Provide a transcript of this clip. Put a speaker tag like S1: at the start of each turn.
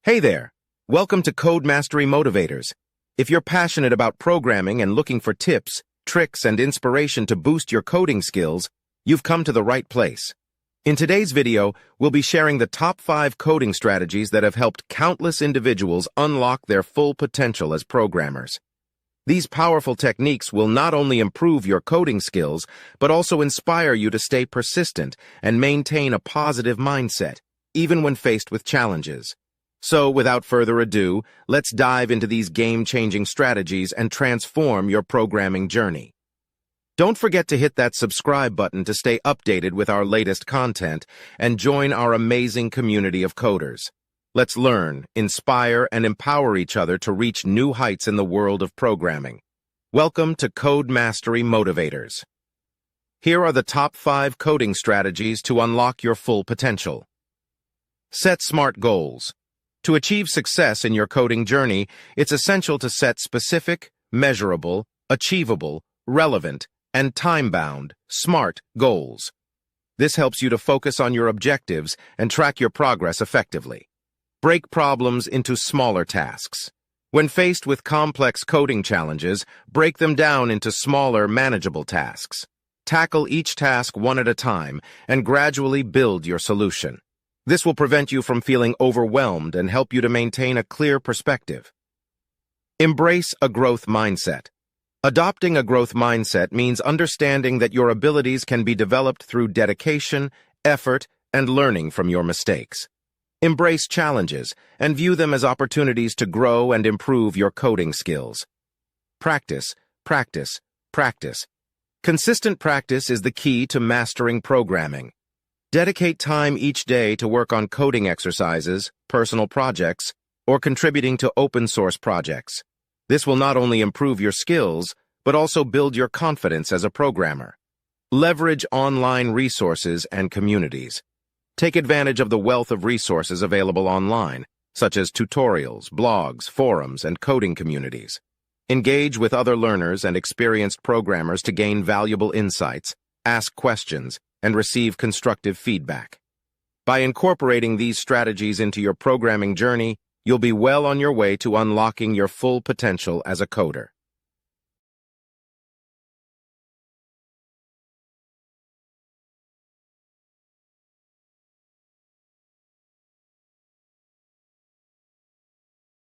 S1: Hey there! Welcome to Code Mastery Motivators. If you're passionate about programming and looking for tips, tricks, and inspiration to boost your coding skills, you've come to the right place. In today's video, we'll be sharing the top 5 coding strategies that have helped countless individuals unlock their full potential as programmers. These powerful techniques will not only improve your coding skills, but also inspire you to stay persistent and maintain a positive mindset, even when faced with challenges. So, without further ado, let's dive into these game-changing strategies and transform your programming journey. Don't forget to hit that subscribe button to stay updated with our latest content and join our amazing community of coders. Let's learn, inspire, and empower each other to reach new heights in the world of programming. Welcome to Code Mastery Motivators. Here are the top 5 coding strategies to unlock your full potential. Set smart goals. To achieve success in your coding journey, it's essential to set specific, measurable, achievable, relevant, and time-bound, SMART goals. This helps you to focus on your objectives and track your progress effectively. Break problems into smaller tasks. When faced with complex coding challenges, break them down into smaller, manageable tasks. Tackle each task one at a time and gradually build your solution. This will prevent you from feeling overwhelmed and help you to maintain a clear perspective. Embrace a growth mindset. Adopting a growth mindset means understanding that your abilities can be developed through dedication, effort, and learning from your mistakes. Embrace challenges and view them as opportunities to grow and improve your coding skills. Practice, practice, practice. Consistent practice is the key to mastering programming. Dedicate time each day to work on coding exercises, personal projects, or contributing to open-source projects. This will not only improve your skills, but also build your confidence as a programmer. Leverage online resources and communities. Take advantage of the wealth of resources available online, such as tutorials, blogs, forums, and coding communities. Engage with other learners and experienced programmers to gain valuable insights, ask questions, and receive constructive feedback. By incorporating these strategies into your programming journey, you'll be well on your way to unlocking your full potential as a coder.